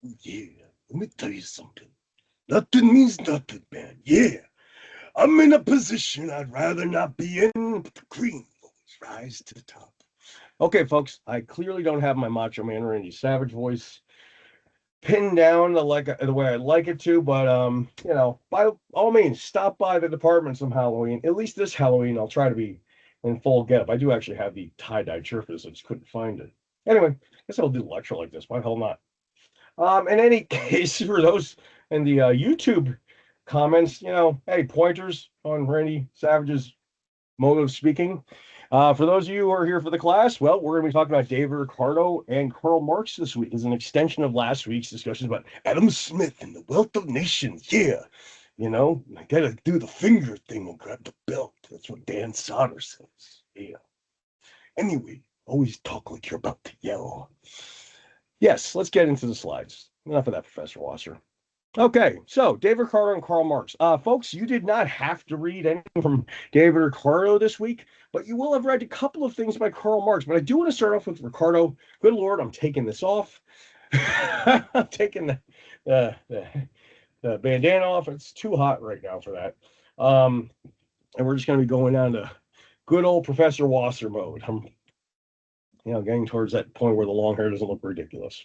Yeah, let me tell you something. Nothing means nothing, man. Yeah, I'm in a position I'd rather not be in, but the cream always rise to the top. Okay, folks, I clearly don't have my Macho Man Randy Savage voice pinned down the way I'd like it to, but by all means, stop by the department some Halloween. At least this Halloween, I'll try to be in full getup. I do actually have the tie-dye shirt for this, I just couldn't find it. Anyway, I guess I'll do a lecture like this. Why the hell not? In any case, for those in the YouTube comments, hey, pointers on Randy Savage's mode of speaking. For those of you who are here for the class, well, we're going to be talking about David Ricardo and Karl Marx this week as an extension of last week's discussions about Adam Smith and the Wealth of Nations. Yeah, I got to do the finger thing and grab the belt. That's what Dan Sauter says. Yeah. Anyway, always talk like you're about to yell. Yes, let's get into the slides. Enough of that, Professor Wasser. Okay, so David Ricardo and Karl Marx. Folks, you did not have to read anything from David Ricardo this week, but you will have read a couple of things by Karl Marx. But I do want to start off with Ricardo. Good Lord, I'm taking this off. I'm taking the, the, the bandana off. It's too hot right now for that. And we're just going to be going down to good old Professor Wasser mode. I'm, getting towards that point where the long hair doesn't look ridiculous.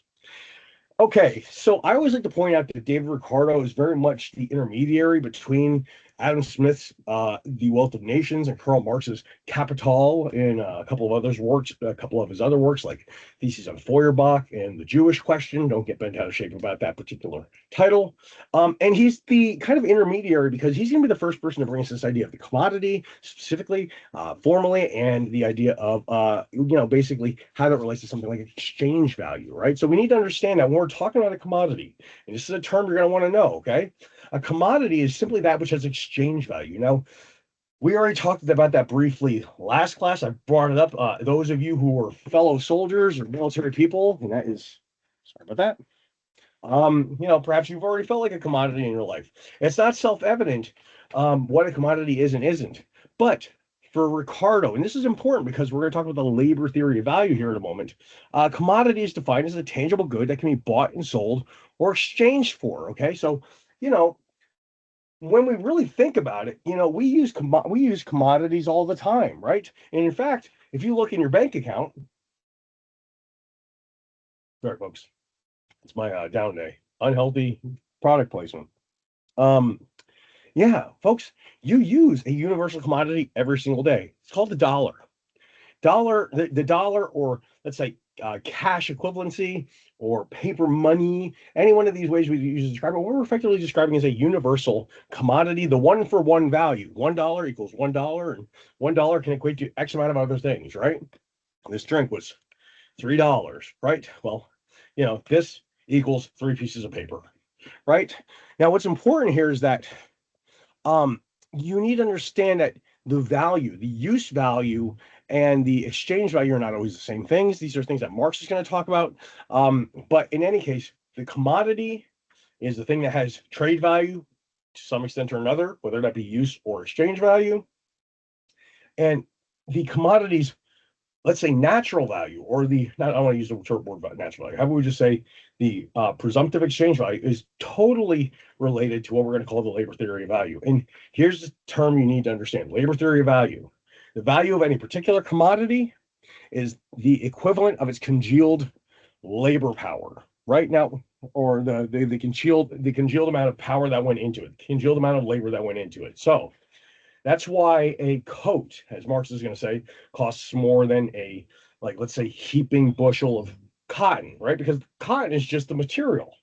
Okay, so I always like to point out that David Ricardo is very much the intermediary between Adam Smith's The Wealth of Nations and Karl Marx's Capital and a couple of others works, a couple of his other works like Theses on Feuerbach and The Jewish Question. Don't get bent out of shape about that particular title. And he's the kind of intermediary because he's going to be the first person to bring us this idea of the commodity specifically, formally, and the idea of basically how that relates to something like exchange value, right? So we need to understand that when we're talking about a commodity, and this is a term you're going to want to know, okay? A commodity is simply that which has exchange value. Now, we already talked about that briefly last class. I brought it up. Those of you who were fellow soldiers or military people, and that is, sorry about that. Perhaps you've already felt like a commodity in your life. It's not self-evident what a commodity is and isn't. But for Ricardo, and this is important because we're going to talk about the labor theory of value here in a moment. Commodity is defined as a tangible good that can be bought and sold or exchanged for. Okay, so you know when we really think about it, we use commodities all the time, right? And in fact, if you look in your bank account, sorry, folks, it's my down day, unhealthy product placement. Um, Yeah, folks, you use a universal commodity every single day. It's called the dollar. The dollar, or let's say cash equivalency or paper money, any one of these ways we use to describe it, what we're effectively describing as a universal commodity, the one for one value. $1 equals $1, and $1 can equate to X amount of other things, right? This drink was $3, right? Well, this equals three pieces of paper, right? Now, what's important here is that um, you need to understand that the value, the use value, and the exchange value are not always the same things. These are things that Marx is going to talk about. But in any case, the commodity is the thing that has trade value to some extent or another, whether that be use or exchange value. And the commodities, let's say natural value, or the not, I don't want to use the word about natural value. How about we just say the presumptive exchange value is totally related to what we're going to call the labor theory of value. And here's the term you need to understand: labor theory of value. The value of any particular commodity is the equivalent of its congealed labor power. Right now, or the congealed amount of power that went into it, congealed amount of labor that went into it. So that's why a coat, as Marx is going to say, costs more than like, let's say, heaping bushel of cotton, right? Because cotton is just the material,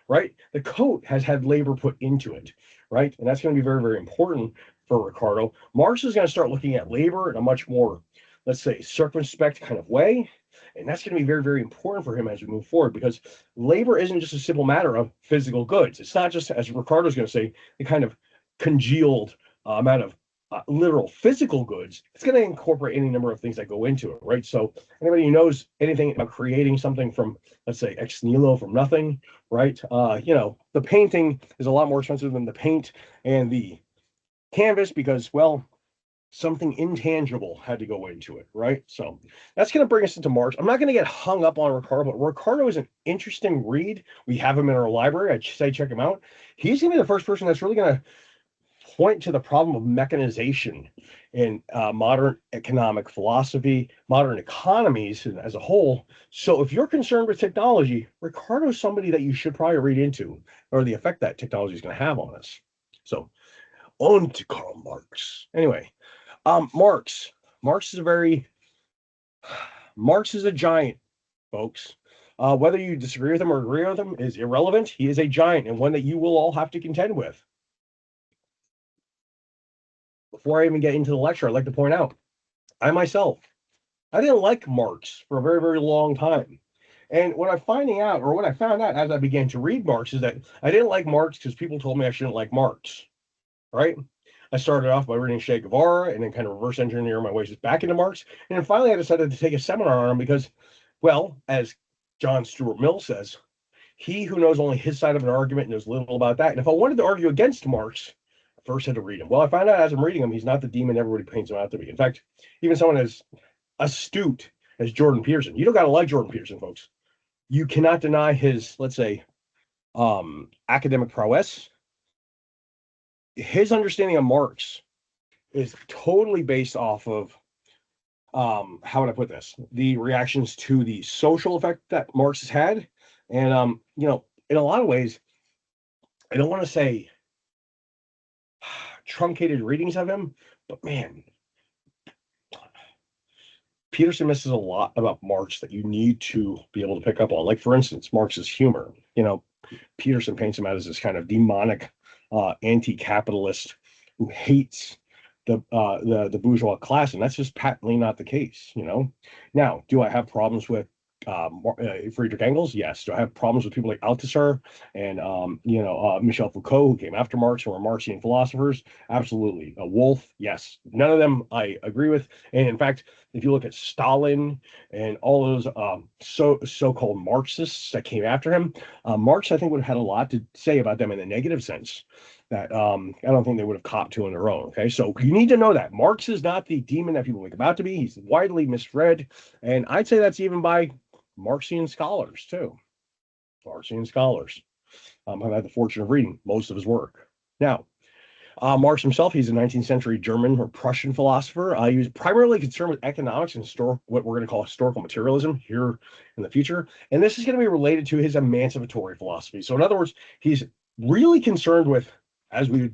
right? The coat has had labor put into it, right? And that's going to be very, very important for Ricardo. Marx is going to start looking at labor in a much more, let's say, circumspect kind of way. And that's going to be very, very important for him as we move forward because labor isn't just a simple matter of physical goods. It's not just, as Ricardo's going to say, the kind of congealed amount of literal physical goods. It's going to incorporate any number of things that go into it, right? So anybody who knows anything about creating something from, let's say, ex nihilo, from nothing, right? The painting is a lot more expensive than the paint and the canvas because, well, something intangible had to go into it, right? So that's going to bring us into Marx. I'm not going to get hung up on Ricardo, but Ricardo is an interesting read. We have him in our library. I'd say check him out. He's going to be the first person that's really going to point to the problem of mechanization in modern economic philosophy, modern economies as a whole. So if you're concerned with technology, Ricardo is somebody that you should probably read into, or the effect that technology is going to have on us. So on to Karl Marx. Anyway, Marx. Marx is a very Marx is a giant, folks. Whether you disagree with him or agree with him is irrelevant. He is a giant and one that you will all have to contend with. Before I even get into the lecture, I'd like to point out, I myself, I didn't like Marx for a very, very long time. And what I'm finding out, or what I found out as I began to read Marx, is that I didn't like Marx because people told me I shouldn't like Marx, right? I started off by reading Che Guevara and then kind of reverse engineer my ways back into Marx. And then finally I decided to take a seminar on him because, well, as John Stuart Mill says, he who knows only his side of an argument knows little about that. And if I wanted to argue against Marx, I first had to read him. Well, I found out as I'm reading him, he's not the demon everybody paints him out to be. In fact, even someone as astute as Jordan Peterson, you don't got to like Jordan Peterson, folks. You cannot deny his, let's say, academic prowess. His understanding of Marx is totally based off of how would I put this? The reactions to the social effect that Marx has had. And in a lot of ways, I don't want to say truncated readings of him, but man, Peterson misses a lot about Marx that you need to be able to pick up on. Like, for instance, Marx's humor. Peterson paints him out as this kind of demonic anti-capitalist who hates the bourgeois class, and that's just patently not the case. Now, do I have problems with Friedrich Engels? Yes. Do I have problems with people like Althusser and Michel Foucault, who came after Marx and were Marxian philosophers? Absolutely. Wolff? Yes. None of them I agree with. And in fact, if you look at Stalin and all those so-called Marxists that came after him, Marx, I think, would have had a lot to say about them in a negative sense that I don't think they would have copped to on their own. Okay, so you need to know that Marx is not the demon that people make him out to be. He's widely misread, and I'd say that's even by Marxian scholars too. Marxian scholars. I've had the fortune of reading most of his work. Now, Marx himself, he's a 19th century German or Prussian philosopher. He was primarily concerned with economics and what we're going to call historical materialism here in the future. And this is going to be related to his emancipatory philosophy. So in other words, he's really concerned with, as we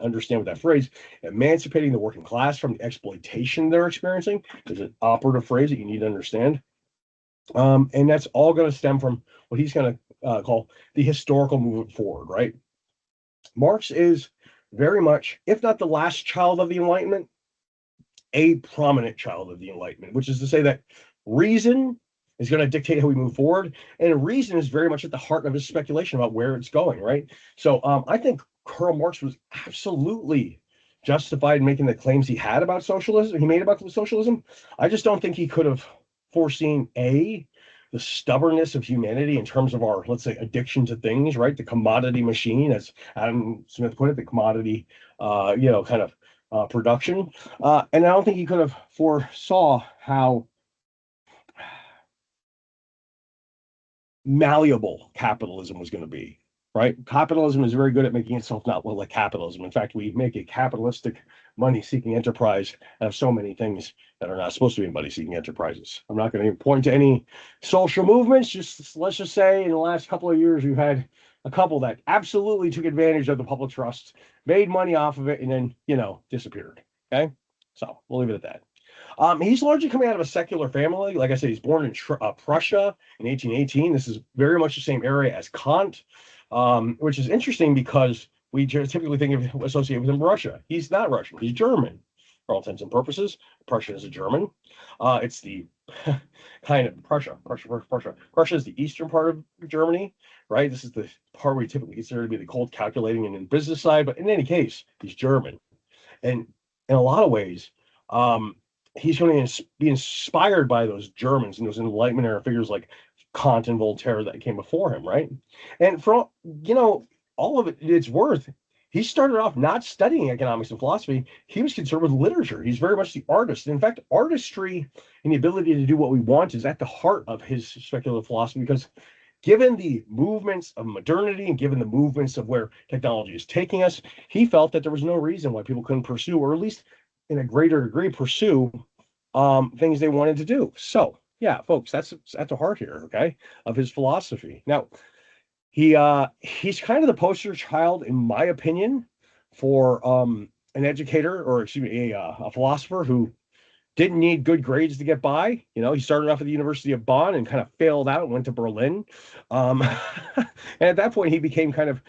understand with that phrase, emancipating the working class from the exploitation they're experiencing. There's an operative phrase that you need to understand. And that's all going to stem from what he's going to call the historical movement forward, right? Marx is very much, if not the last child of the Enlightenment, a prominent child of the Enlightenment, which is to say that reason is going to dictate how we move forward, and reason is very much at the heart of his speculation about where it's going, right? So I think Karl Marx was absolutely justified in making the claims he had about socialism. He made about socialism. I just don't think he could have foreseen the stubbornness of humanity in terms of our, let's say, addiction to things, right? The commodity machine, as Adam Smith put it, the commodity, kind of production. And I don't think he could have foresaw how malleable capitalism was going to be, right? Capitalism is very good at making itself not look like capitalism. In fact, we make a capitalistic money-seeking enterprise out of so many things that are not supposed to be money-seeking enterprises. I'm not going to point to any social movements. Let's just say in the last couple of years, we've had a couple that absolutely took advantage of the public trust, made money off of it, and then, disappeared. Okay? So we'll leave it at that. He's largely coming out of a secular family. Like I said, he's born in Prussia in 1818. This is very much the same area as Kant, which is interesting because we typically associate with him Russia. He's not Russian. He's German, for all intents and purposes. Prussia is a German. It's the kind of Prussia. Prussia is the eastern part of Germany, right? This is the part we typically consider to be the cold calculating and in business side. But in any case, he's German, and in a lot of ways, he's going to be inspired by those Germans and those Enlightenment era figures like Kant and Voltaire that came before him, right? And for all of it's worth, he started off not studying economics and philosophy. He was concerned with literature. He's very much the artist. And in fact, artistry and the ability to do what we want is at the heart of his speculative philosophy, because given the movements of modernity and given the movements of where technology is taking us, he felt that there was no reason why people couldn't pursue, or at least in a greater degree, pursue things they wanted to do. So, yeah, folks, that's at the heart here, okay, of his philosophy. Now, he's kind of the poster child, in my opinion, for an educator, or excuse me, a philosopher who didn't need good grades to get by. You know, he started off at the University of Bonn and kind of failed out and went to Berlin. And at that point, he became kind of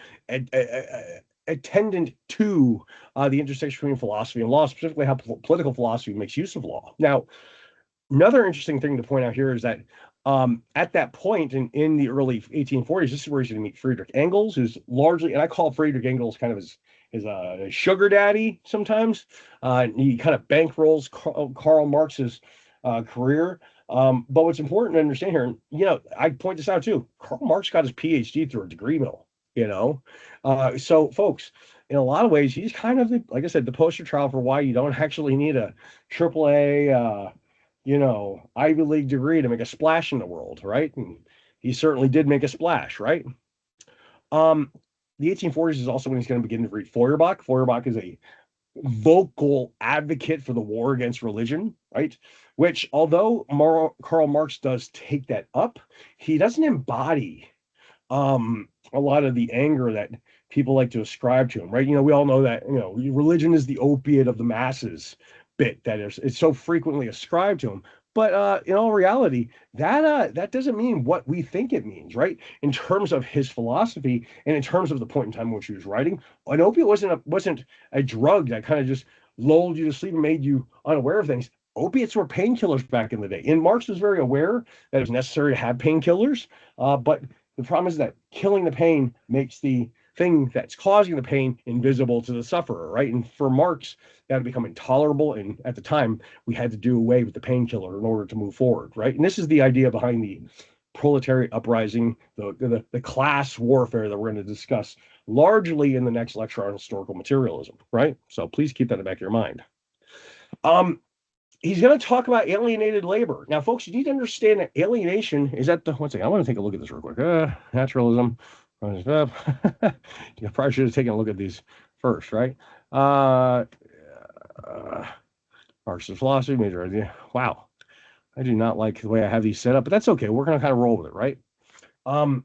attendant to the intersection between philosophy and law, specifically how political philosophy makes use of law. Now, another interesting thing to point out here is that at that point in the early 1840s, this is where he's going to meet Friedrich Engels, who's largely, and I call Friedrich Engels kind of his sugar daddy sometimes. He kind of bankrolls Karl Marx's career. But what's important to understand here, and you know, I point this out too, Karl Marx got his PhD through a degree mill, you know. So folks, in a lot of ways, he's kind of the, like I said, the poster child for why you don't actually need a AAA you know, Ivy League degree to make a splash in the world, right? And he certainly did make a splash, right? Um, the 1840s is also when he's going to begin to read Feuerbach. Feuerbach is a vocal advocate for the war against religion, right? Which, although Karl Marx does take that up, he doesn't embody a lot of the anger that people like to ascribe to him, right? You know, we all know that, you know, religion is the opiate of the masses bit that is, it's so frequently ascribed to him. But in all reality, that doesn't mean what we think it means, right? In terms of his philosophy and in terms of the point in time in which he was writing, an opiate wasn't a drug that kind of just lulled you to sleep and made you unaware of things. Opiates were painkillers back in the day, and Marx was very aware that it was necessary to have painkillers. But the problem is that killing the pain makes the thing that's causing the pain invisible to the sufferer, right? And for Marx, that had become intolerable. And at the time, we had to do away with the painkiller in order to move forward, right? And this is the idea behind the proletariat uprising, the class warfare that we're going to discuss largely in the next lecture on historical materialism, right? So please keep that in the back of your mind. He's going to talk about alienated labor. Now, folks, you need to understand that alienation is at the, one second, I want to take a look at this real quick. Naturalism. You probably should have taken a look at these first, right? Marxist philosophy, major idea. Wow. I do not like the way I have these set up, but that's okay. We're going to kind of roll with it, right? I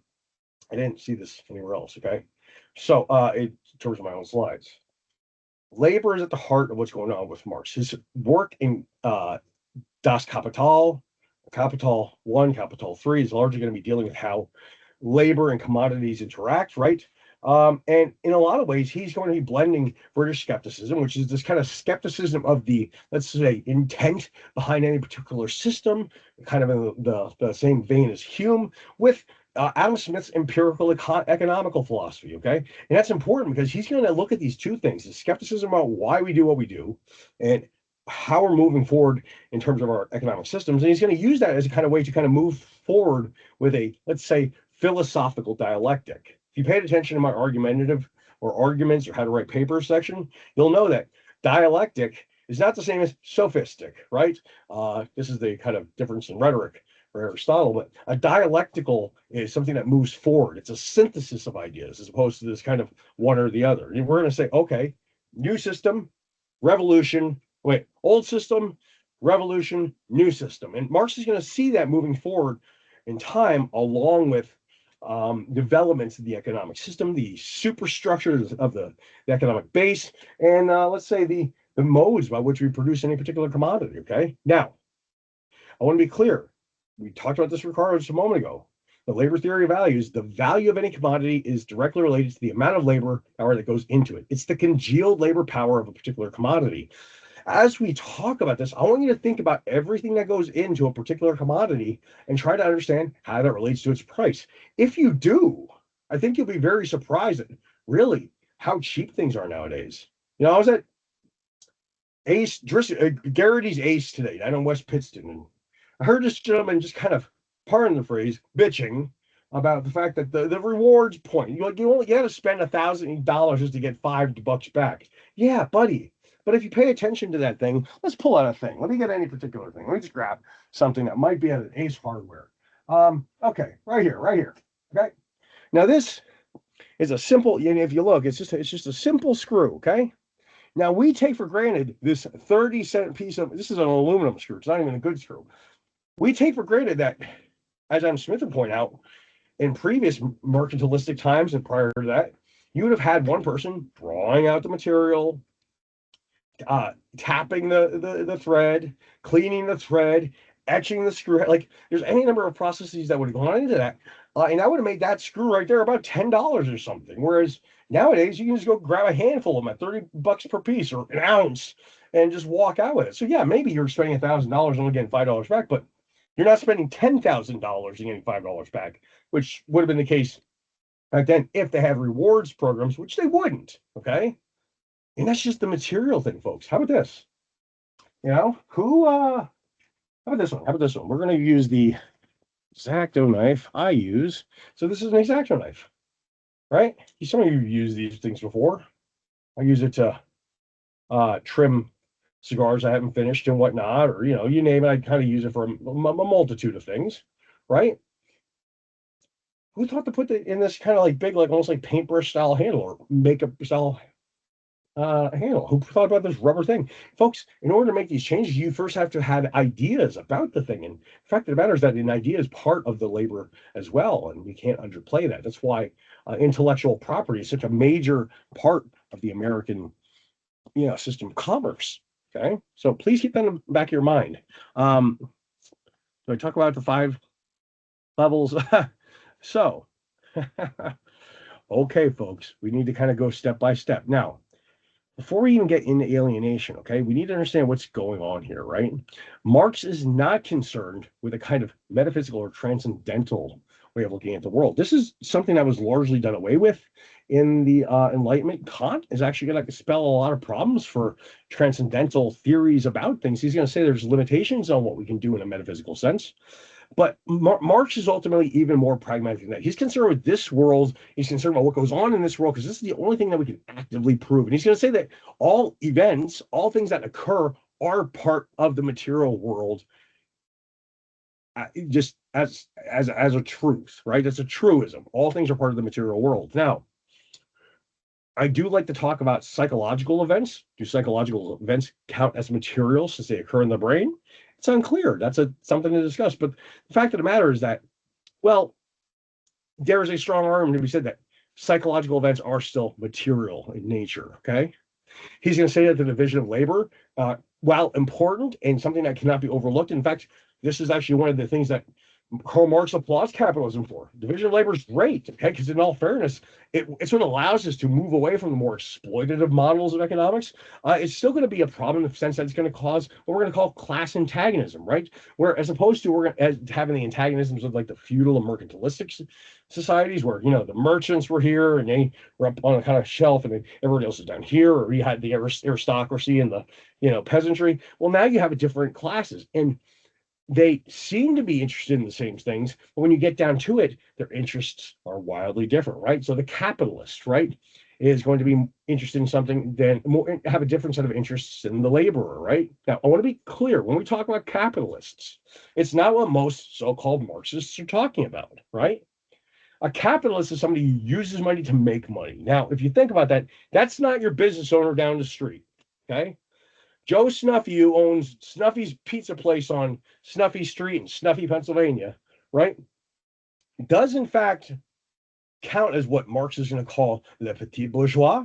didn't see this anywhere else, okay? So, towards my own slides. Labor is at the heart of what's going on with Marx. His work in Das Kapital, Capital 1, Capital 3 is largely going to be dealing with how labor and commodities interact, right? And in a lot of ways, he's going to be blending British skepticism, which is this kind of skepticism of the, let's say, intent behind any particular system, kind of in the same vein as Hume, with Adam Smith's empirical economical philosophy, okay? And that's important because he's going to look at these two things, the skepticism about why we do what we do and how we're moving forward in terms of our economic systems. And he's going to use that as a kind of way to kind of move forward with a, let's say, philosophical dialectic. If you paid attention to my argumentative or arguments or how to write papers section, you'll know that dialectic is not the same as sophistic, right? This is the kind of difference in rhetoric for Aristotle, but a dialectical is something that moves forward. It's a synthesis of ideas as opposed to this kind of one or the other. And we're going to say, okay, new system, revolution, wait, old system, revolution, new system. And Marx is going to see that moving forward in time, along with developments of the economic system, the superstructure of the economic base, and let's say the modes by which we produce any particular commodity, okay? Now, I want to be clear. We talked about this, Ricardo, just a moment ago. The labor theory of values, the value of any commodity is directly related to the amount of labor power that goes into it. It's the congealed labor power of a particular commodity. As we talk about this, I want you to think about everything that goes into a particular commodity and try to understand how that relates to its price. If you do, I think you'll be very surprised at really how cheap things are nowadays. You know, I was at Garrity's Ace today, down in West Pittston, and I heard this gentleman just kind of, pardon the phrase, bitching about the fact that the rewards point, you got to spend $1,000 just to get $5 back. Yeah, buddy. But if you pay attention to that thing, let's pull out a thing. Let me get any particular thing. Let me just grab something that might be at an Ace Hardware. Okay, right here. Okay. Now this is a simple, if you look, it's just a simple screw, okay? Now we take for granted this 30-cent piece of, this is an aluminum screw. It's not even a good screw. We take for granted that, as Adam Smith would point out, in previous mercantilistic times and prior to that, you would have had one person drawing out the material, tapping the thread, cleaning the thread, etching the screw. Like there's any number of processes that would have gone into that. And that would have made that screw right there about $10 or something. Whereas nowadays you can just go grab a handful of them at $30 per piece or an ounce and just walk out with it. So yeah, maybe you're spending $1,000 only getting $5 back, but you're not spending $10,000 and getting $5 back, which would have been the case back then if they had rewards programs, which they wouldn't. Okay. And that's just the material thing, folks. How about this? How about this one? How about this one? We're going to use the X-Acto knife I use. So this is an X-Acto knife, right? Some of you have used these things before. I use it to trim cigars I haven't finished and whatnot, or you name it. I kind of use it for a multitude of things, right? Who thought to put it in this kind of like big, like almost like paintbrush style handle or makeup style handle? Who thought about this rubber thing? Folks, in order to make these changes, you first have to have ideas about the thing. And the fact of the matter is that an idea is part of the labor as well, and we can't underplay that. That's why intellectual property is such a major part of the American system of commerce. Okay, so please keep that in the back of your mind. So I talk about the 5 levels. So, okay, folks, we need to kind of go step by step. Now, before we even get into alienation, okay, we need to understand what's going on here, right? Marx is not concerned with a kind of metaphysical or transcendental way of looking at the world. This is something that was largely done away with in the Enlightenment. Kant is actually going to spell a lot of problems for transcendental theories about things. He's going to say there's limitations on what we can do in a metaphysical sense. But Marx is ultimately even more pragmatic than that. He's concerned with this world. He's concerned about what goes on in this world because this is the only thing that we can actively prove. And he's going to say that all events, all things that occur are part of the material world, just as a truth, right? That's a truism. All things are part of the material world. Now, I do like to talk about psychological events. Do psychological events count as material since they occur in the brain? It's unclear. That's something to discuss. But the fact of the matter is that, well, there is a strong argument to be said that psychological events are still material in nature. Okay. He's going to say that the division of labor, while important and something that cannot be overlooked, in fact, this is actually one of the things that Karl Marx applauds capitalism for. Division of labor is great, okay? Because in all fairness, it sort of allows us to move away from the more exploitative models of economics. It's still going to be a problem in the sense that it's going to cause what we're going to call class antagonism, right? Where as opposed to having the antagonisms of like the feudal and mercantilistic societies, where the merchants were here and they were up on a kind of shelf, and then everybody else is down here, or you had the aristocracy and the peasantry. Well, now you have different classes, and they seem to be interested in the same things, but when you get down to it, their interests are wildly different, right? So the capitalist, right, is going to be interested in something, then have a different set of interests than the laborer, right? Now, I want to be clear, when we talk about capitalists, it's not what most so-called Marxists are talking about, right? A capitalist is somebody who uses money to make money. Now, if you think about that, that's not your business owner down the street, okay? Joe Snuffy, who owns Snuffy's Pizza Place on Snuffy Street in Snuffy, Pennsylvania, right, does in fact count as what Marx is going to call le petit bourgeois,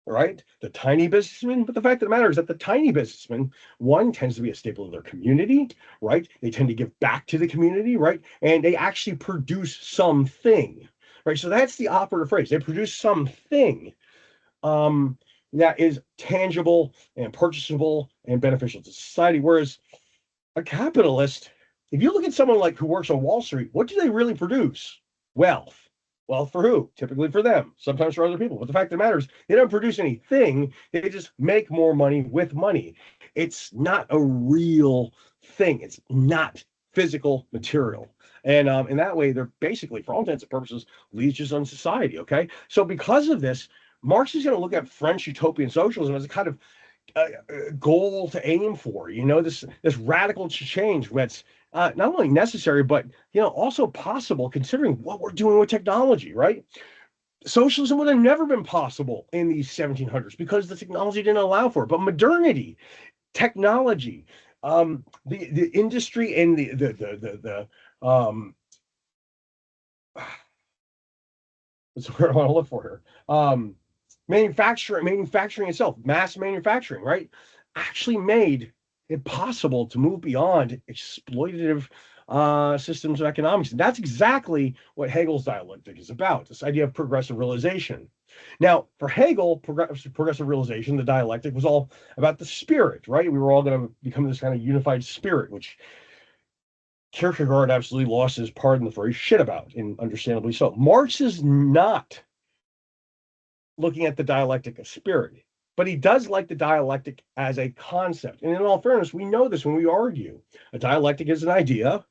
right, the tiny businessman. But the fact of the matter is that the tiny businessman, one, tends to be a staple of their community, right? They tend to give back to the community, right? And they actually produce something, right? So that's the operative phrase. They produce something. That is tangible and purchasable and beneficial to society. Whereas a capitalist, if you look at someone like who works on Wall Street, what do they really produce? Wealth. Wealth for who? Typically for them, sometimes for other people. But the fact of the matter is, they don't produce anything. They just make more money with money. It's not a real thing. It's not physical material. And in that way, they're basically, for all intents and purposes, leeches on society. Okay. So because of this, Marx is going to look at French utopian socialism as a kind of goal to aim for. This radical change that's not only necessary, but also possible considering what we're doing with technology, right? Socialism would have never been possible in the 1700s because the technology didn't allow for it. But modernity, technology, the industry, and the what's the word I want to look for here? Manufacturing itself, mass manufacturing, right? Actually made it possible to move beyond exploitative systems of economics. And that's exactly what Hegel's dialectic is about, this idea of progressive realization. Now, for Hegel, progressive realization, the dialectic was all about the spirit, right? We were all going to become this kind of unified spirit, which Kierkegaard absolutely lost his pardon the phrase shit about, and understandably so. Marx is not looking at the dialectic of spirit, but he does like the dialectic as a concept. And in all fairness, we know this when we argue. A dialectic is an idea,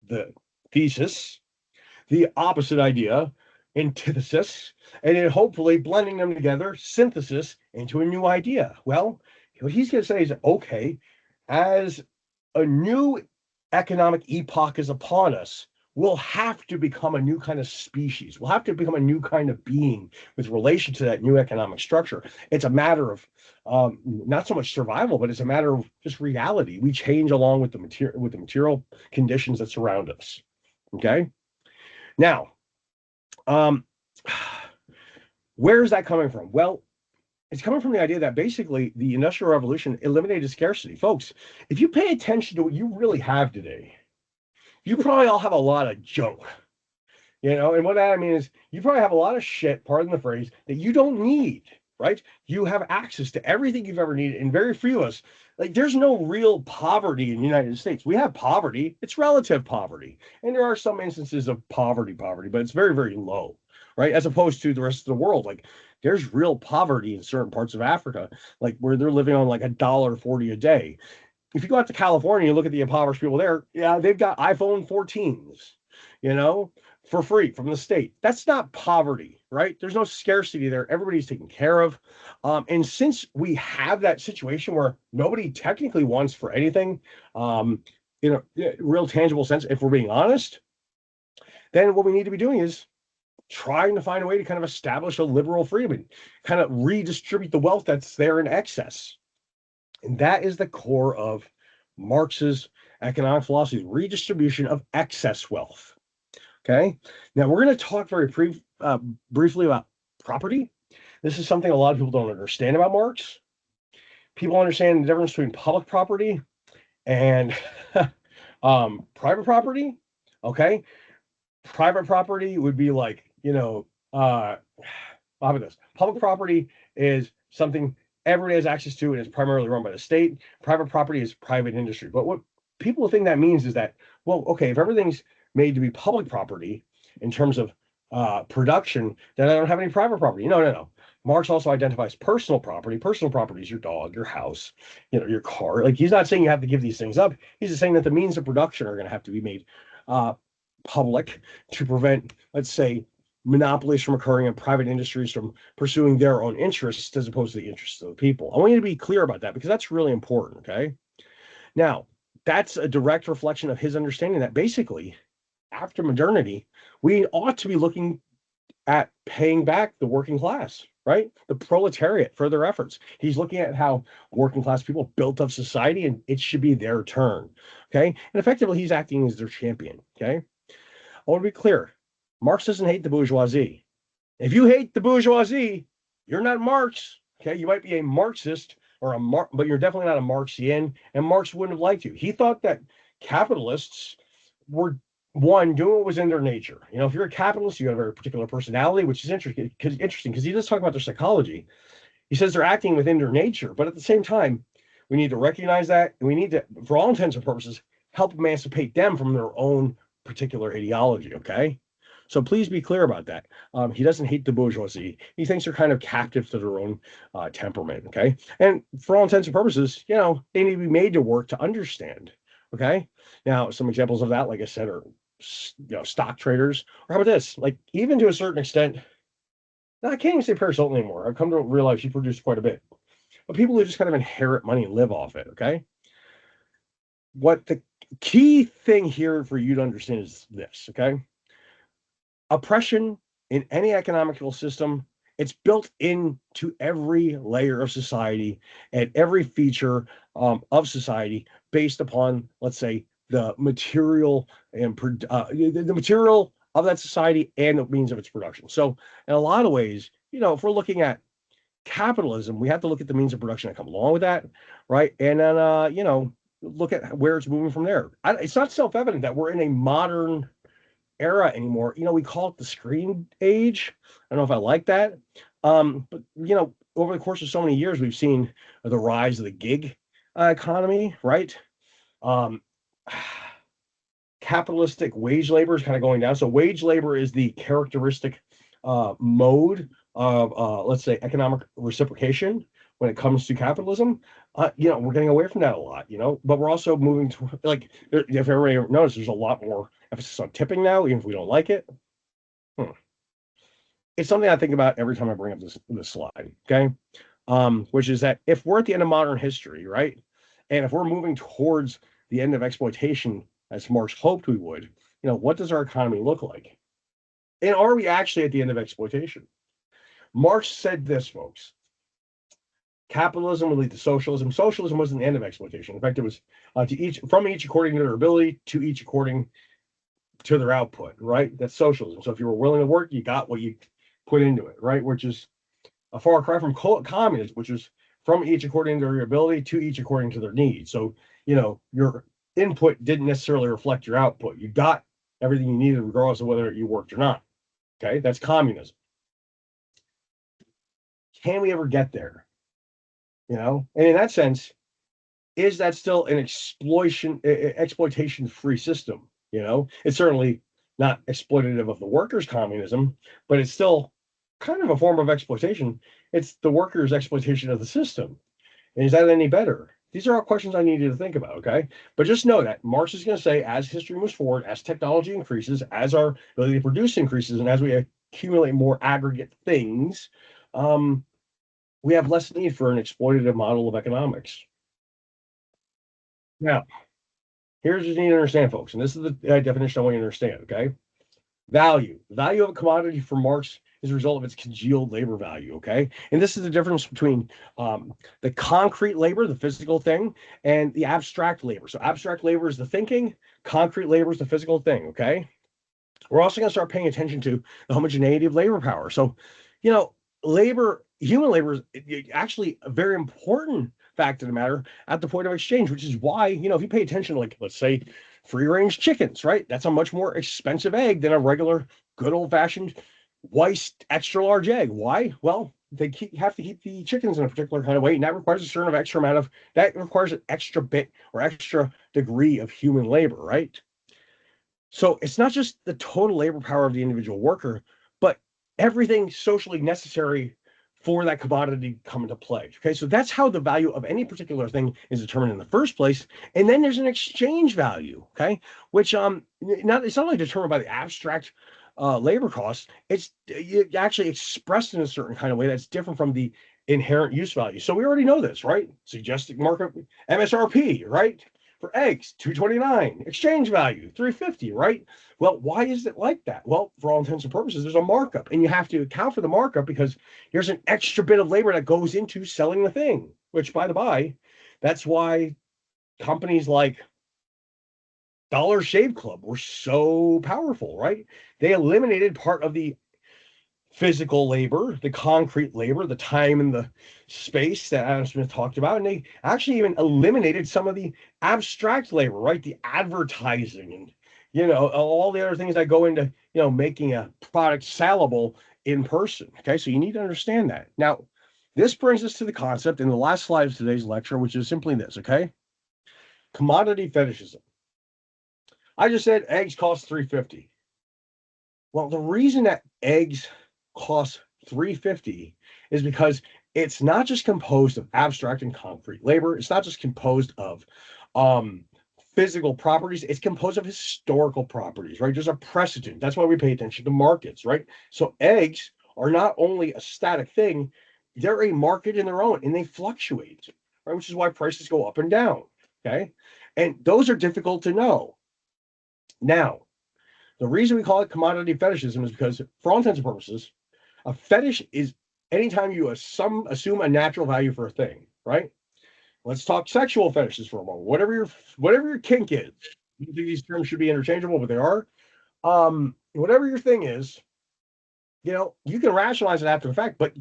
the thesis, the opposite idea, antithesis, and then hopefully blending them together, synthesis into a new idea. Well, what he's going to say is, okay, as a new economic epoch is upon us, we'll have to become a new kind of species. We'll have to become a new kind of being with relation to that new economic structure. It's a matter of not so much survival, but it's a matter of just reality. We change along with the material conditions that surround us. Okay. Now, where is that coming from? Well, it's coming from the idea that basically the Industrial Revolution eliminated scarcity. Folks, if you pay attention to what you really have today, you probably all have a lot of junk. And what that means is you probably have a lot of shit, pardon the phrase, that you don't need, right? You have access to everything you've ever needed, and very few of us, like, there's no real poverty in the United States. We have poverty, it's relative poverty. And there are some instances of poverty, but it's very, very low, right? As opposed to the rest of the world. Like, there's real poverty in certain parts of Africa, like where they're living on like $1.40 a day. If you go out to California and look at the impoverished people there, yeah, they've got iPhone 14s, for free from the state. That's not poverty, right? There's no scarcity there. Everybody's taken care of. And since we have that situation where nobody technically wants for anything, in a real tangible sense, if we're being honest, then what we need to be doing is trying to find a way to kind of establish a liberal freedom and kind of redistribute the wealth that's there in excess. And that is the core of Marx's economic philosophy, redistribution of excess wealth. Okay. Now we're going to talk very briefly about property. This is something a lot of people don't understand about Marx. People understand the difference between public property and private property. Okay. Private property would be like, how about this? Public property is something everybody has access to and is primarily run by the state. Private property is private industry. But what people think that means is that, well, okay, if everything's made to be public property in terms of production, then I don't have any private property. No. Marx also identifies personal property. Personal property is your dog, your house, your car. Like, he's not saying you have to give these things up. He's just saying that the means of production are going to have to be made public to prevent, let's say, monopolies from occurring and private industries from pursuing their own interests as opposed to the interests of the people. I want you to be clear about that because that's really important. Okay. Now, that's a direct reflection of his understanding that basically, after modernity, we ought to be looking at paying back the working class, right? The proletariat for their efforts. He's looking at how working class people built up society and it should be their turn. Okay. And effectively, he's acting as their champion. Okay. I want to be clear. Marx doesn't hate the bourgeoisie. If you hate the bourgeoisie, you're not Marx. Okay. You might be a Marxist but you're definitely not a Marxian, and Marx wouldn't have liked you. He thought that capitalists were doing what was in their nature. If you're a capitalist, you have a very particular personality, which is interesting because he does talk about their psychology. He says they're acting within their nature, but at the same time, we need to recognize that, and we need to, for all intents and purposes, help emancipate them from their own particular ideology. Okay. So please be clear about that. He doesn't hate the bourgeoisie. He thinks they're kind of captive to their own temperament. Okay. And for all intents and purposes, they need to be made to work to understand. Okay. Now, some examples of that, like I said, are stock traders, or how about this? Like, even to a certain extent, I can't even say parasolvent anymore. I've come to realize you produce quite a bit. But people who just kind of inherit money and live off it, okay? What the key thing here for you to understand is this, okay? Oppression in any economical system, it's built into every layer of society and every feature of society based upon, let's say, the material and the material of that society and the means of its production. So, in a lot of ways, if we're looking at capitalism, we have to look at the means of production that come along with that, right? And then, look at where it's moving from there. It's not self-evident that we're in a modern era anymore. We call it the screen age. I don't know if I like that. But over the course of so many years, we've seen the rise of the gig economy, right? Um, Capitalistic wage labor is kind of going down. So wage labor is the characteristic mode of, let's say, economic reciprocation when it comes to capitalism. We're getting away from that a lot, but we're also moving to, like, if everybody noticed, there's a lot more emphasis on tipping now, even if we don't like it. It's something I think about every time I bring up this slide, okay? Which is that if we're at the end of modern history, right, and if we're moving towards the end of exploitation, as Marx hoped we would, what does our economy look like? And are we actually at the end of exploitation? Marx said this, folks. Capitalism will lead to socialism. Socialism wasn't the end of exploitation. In fact, it was from each according to their ability, to each according to their output, right? That's socialism. So if you were willing to work, you got what you put into it, right? Which is a far cry from communism, which is from each according to their ability, to each according to their needs. So, your input didn't necessarily reflect your output. You got everything you needed, regardless of whether you worked or not. Okay, that's communism. Can we ever get there? And in that sense, is that still an exploitation-free system? It's certainly not exploitative of the workers' communism, but it's still kind of a form of exploitation. It's the workers' exploitation of the system. And is that any better? These are all questions I need you to think about, okay? But just know that Marx is going to say, as history moves forward, as technology increases, as our ability to produce increases, and as we accumulate more aggregate things, we have less need for an exploitative model of economics. Now, here's what you need to understand, folks, and this is the definition I want you to understand, okay? Value. The value of a commodity for Marx is a result of its congealed labor value, okay? And this is the difference between the concrete labor, the physical thing, and the abstract labor. So abstract labor is the thinking, concrete labor is the physical thing, okay? We're also going to start paying attention to the homogeneity of labor power. So, human labor is actually a very important fact of the matter at the point of exchange, which is why, if you pay attention, like, let's say, free range chickens, right? That's a much more expensive egg than a regular, good old fashioned Weiss extra large egg. Why? Well, they have to keep the chickens in a particular kind of way, and that requires that requires an extra bit or extra degree of human labor, right? So it's not just the total labor power of the individual worker, but everything socially necessary for that commodity come into play. Okay, so that's how the value of any particular thing is determined in the first place. And then there's an exchange value, okay, which it's not only determined by the abstract labor costs, it's actually expressed in a certain kind of way that's different from the inherent use value. So we already know this, right? Suggested market MSRP, right? For eggs, 229, exchange value, 350, right? Well, why is it like that? Well, for all intents and purposes, there's a markup, and you have to account for the markup because there's an extra bit of labor that goes into selling the thing, which, by the by, that's why companies like Dollar Shave Club were so powerful, right? They eliminated part of the physical labor, the concrete labor, the time and the space that Adam Smith talked about. And they actually even eliminated some of the abstract labor, right? The advertising and, all the other things that go into, making a product sellable in person. Okay. So you need to understand that. Now, this brings us to the concept in the last slide of today's lecture, which is simply this. Okay. Commodity fetishism. I just said eggs cost $3.50. Well, the reason that eggs cost $3.50 is because it's not just composed of abstract and concrete labor. It's not just composed of physical properties. It's composed of historical properties, right? There's a precedent. That's why we pay attention to markets, right? So eggs are not only a static thing, they're a market in their own, and they fluctuate, right? Which is why prices go up and down, okay? And those are difficult to know. Now, the reason we call it commodity fetishism is because, for all intents and purposes, a fetish is anytime you assume a natural value for a thing, right? Let's talk sexual fetishes for a moment. Whatever your kink is. I don't think these terms should be interchangeable, but they are. Whatever your thing is, you can rationalize it after the fact, but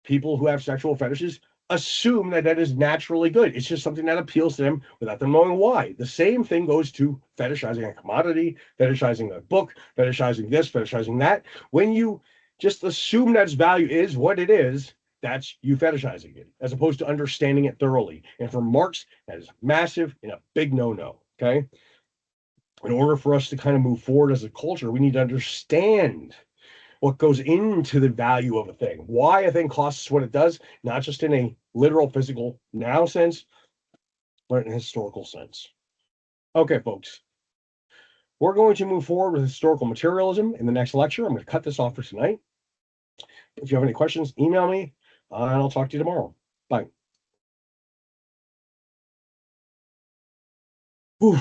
people who have sexual fetishes assume that that is naturally good. It's just something that appeals to them without them knowing why. The same thing goes to fetishizing a commodity, fetishizing a book, fetishizing this, fetishizing that. When you just assume that its value is what it is, that's you fetishizing it, as opposed to understanding it thoroughly. And for Marx, that is massive and a big no-no. Okay. In order for us to kind of move forward as a culture, we need to understand what goes into the value of a thing, why a thing costs what it does, not just in a literal physical now sense, but in a historical sense. Okay, folks, we're going to move forward with historical materialism in the next lecture. I'm going to cut this off for tonight. If you have any questions, email me, and I'll talk to you tomorrow. Bye.